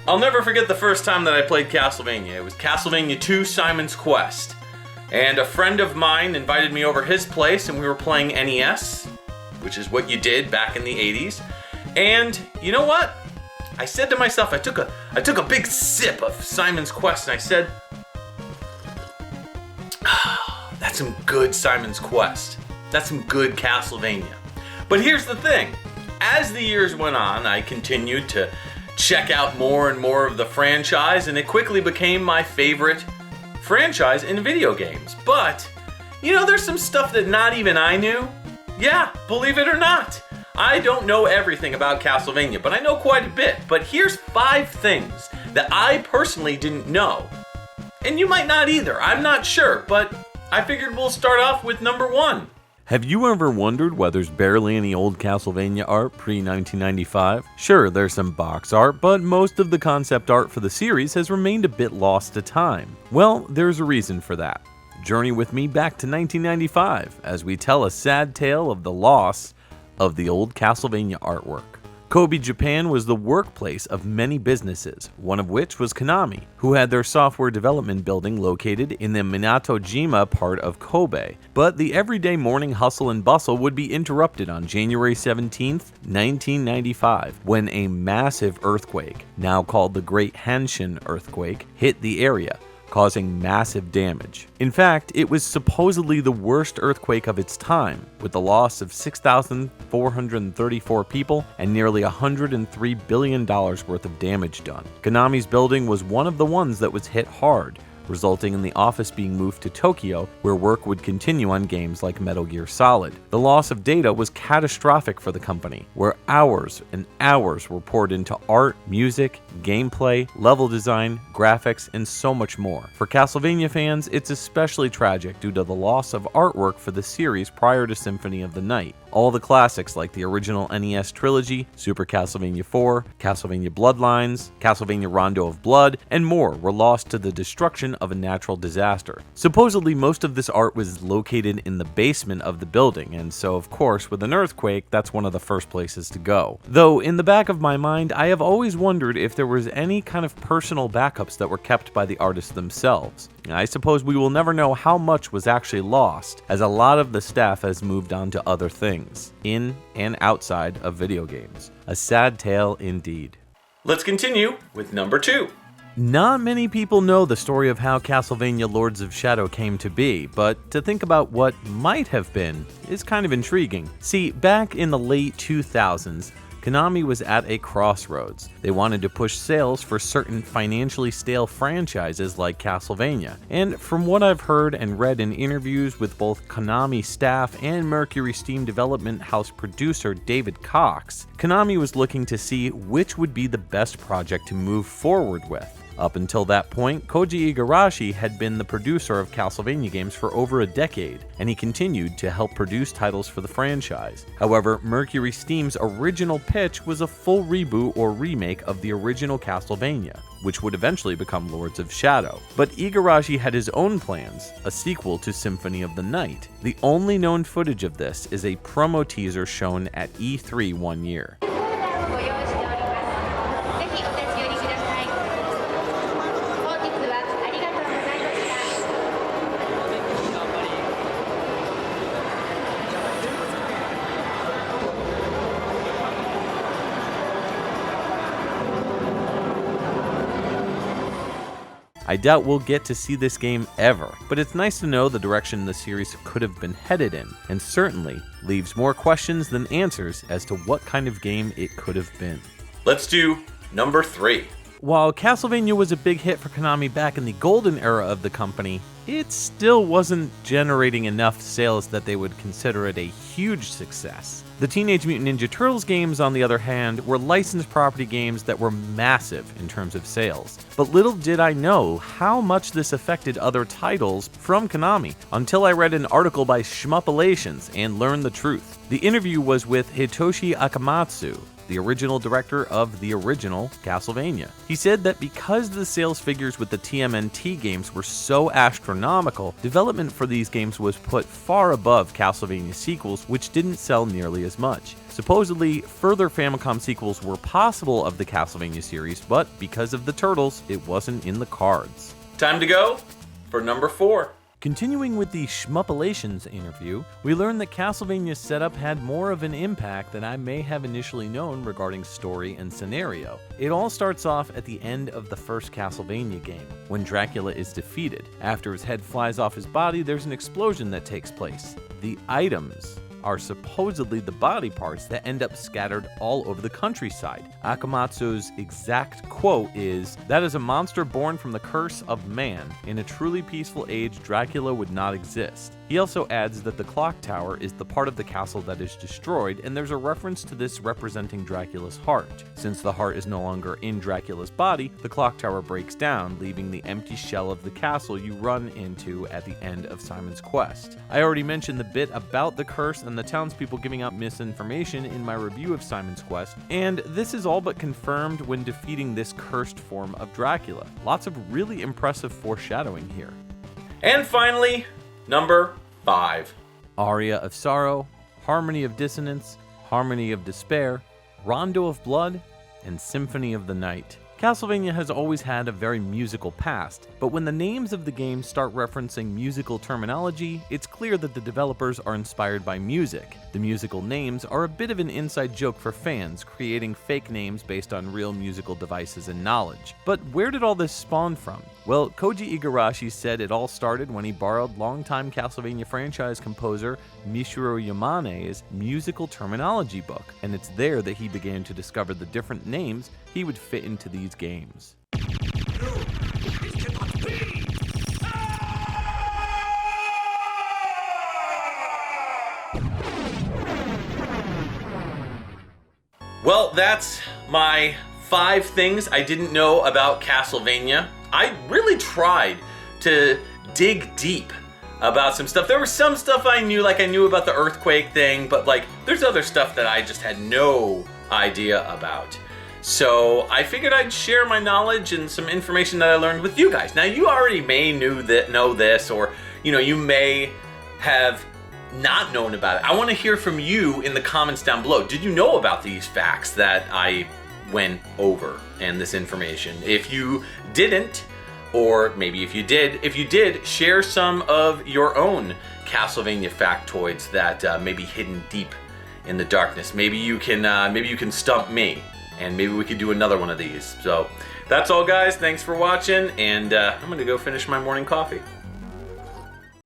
I'll never forget the first time that I played Castlevania. It was Castlevania 2 Simon's Quest. And a friend of mine invited me over his place and we were playing NES, which is what you did back in the 80s. And you know what? I said to myself, I took a big sip of Simon's Quest and I said, that's some good Simon's Quest. That's some good Castlevania. But here's the thing. As the years went on, I continued to check out more and more of the franchise, and it quickly became my favorite franchise in video games. But, there's some stuff that not even I knew. Yeah, believe it or not. I don't know everything about Castlevania, but I know quite a bit. But here's 5 things that I personally didn't know. And you might not either, I'm not sure, but I figured we'll start off with number 1. Have you ever wondered why there's barely any old Castlevania art pre-1995? Sure, there's some box art, but most of the concept art for the series has remained a bit lost to time. Well, there's a reason for that. Journey with me back to 1995 as we tell a sad tale of the loss of the old Castlevania artwork. Kobe, Japan was the workplace of many businesses, one of which was Konami, who had their software development building located in the Minatojima part of Kobe. But the everyday morning hustle and bustle would be interrupted on January 17, 1995, when a massive earthquake, now called the Great Hanshin earthquake, hit the area, causing massive damage. In fact, it was supposedly the worst earthquake of its time, with the loss of 6,434 people and nearly $103 billion worth of damage done. Konami's building was one of the ones that was hit hard, resulting in the office being moved to Tokyo, where work would continue on games like Metal Gear Solid. The loss of data was catastrophic for the company, where hours and hours were poured into art, music, gameplay, level design, graphics, and so much more. For Castlevania fans, it's especially tragic due to the loss of artwork for the series prior to Symphony of the Night. All the classics like the original NES trilogy, Super Castlevania 4, Castlevania Bloodlines, Castlevania Rondo of Blood, and more were lost to the destruction of a natural disaster. Supposedly, most of this art was located in the basement of the building, and so of course with an earthquake, that's one of the first places to go. Though in the back of my mind, I have always wondered if there was any kind of personal backups that were kept by the artists themselves. I suppose we will never know how much was actually lost, as a lot of the staff has moved on to other things, in and outside of video games. A sad tale indeed. Let's continue with number 2. Not many people know the story of how Castlevania Lords of Shadow came to be, but to think about what might have been is kind of intriguing. See, back in the late 2000s, Konami was at a crossroads. They wanted to push sales for certain financially stale franchises like Castlevania. And from what I've heard and read in interviews with both Konami staff and Mercury Steam development house producer David Cox, Konami was looking to see which would be the best project to move forward with. Up until that point, Koji Igarashi had been the producer of Castlevania games for over a decade, and he continued to help produce titles for the franchise. However, Mercury Steam's original pitch was a full reboot or remake of the original Castlevania, which would eventually become Lords of Shadow. But Igarashi had his own plans, a sequel to Symphony of the Night. The only known footage of this is a promo teaser shown at E3 one year. I doubt we'll get to see this game ever, but it's nice to know the direction the series could have been headed in, and certainly leaves more questions than answers as to what kind of game it could have been. Let's do number 3. While Castlevania was a big hit for Konami back in the golden era of the company, it still wasn't generating enough sales that they would consider it a huge success. The Teenage Mutant Ninja Turtles games, on the other hand, were licensed property games that were massive in terms of sales. But little did I know how much this affected other titles from Konami, until I read an article by Shmuppalations and learned the truth. The interview was with Hitoshi Akamatsu, the original director of the original Castlevania. He said that because the sales figures with the TMNT games were so astronomical, development for these games was put far above Castlevania sequels, which didn't sell nearly as much. Supposedly, further Famicom sequels were possible of the Castlevania series, but because of the turtles, it wasn't in the cards. Time to go for number 4. Continuing with the Schmuppalations interview, we learned that Castlevania's setup had more of an impact than I may have initially known regarding story and scenario. It all starts off at the end of the first Castlevania game, when Dracula is defeated. After his head flies off his body, there's an explosion that takes place. The items are supposedly the body parts that end up scattered all over the countryside. Akamatsu's exact quote is, "That is a monster born from the curse of man. In a truly peaceful age, Dracula would not exist." He also adds that the clock tower is the part of the castle that is destroyed, and there's a reference to this representing Dracula's heart. Since the heart is no longer in Dracula's body, the clock tower breaks down, leaving the empty shell of the castle you run into at the end of Simon's Quest. I already mentioned the bit about the curse and the townspeople giving out misinformation in my review of Simon's Quest, and this is all but confirmed when defeating this cursed form of Dracula. Lots of really impressive foreshadowing here. And finally, number 5. Aria of Sorrow, Harmony of Dissonance, Harmony of Despair, Rondo of Blood, and Symphony of the Night. Castlevania has always had a very musical past, but when the names of the games start referencing musical terminology, it's clear that the developers are inspired by music. The musical names are a bit of an inside joke for fans, creating fake names based on real musical devices and knowledge. But where did all this spawn from? Well, Koji Igarashi said it all started when he borrowed longtime Castlevania franchise composer Michiru Yamane's musical terminology book, and it's there that he began to discover the different names he would fit into these games. Well, that's my 5 things I didn't know about Castlevania. I really tried to dig deep about some stuff. There was some stuff I knew, like I knew about the earthquake thing, but like there's other stuff that I just had no idea about. So I figured I'd share my knowledge and some information that I learned with you guys. Now you already may know this, or you may have not known about it. I want to hear from you in the comments down below. Did you know about these facts that I went over and this information? If you didn't, or maybe if you did, share some of your own Castlevania factoids that may be hidden deep in the darkness. Maybe you can stump me, and maybe we could do another one of these. So that's all, guys. Thanks for watching, and I'm gonna go finish my morning coffee.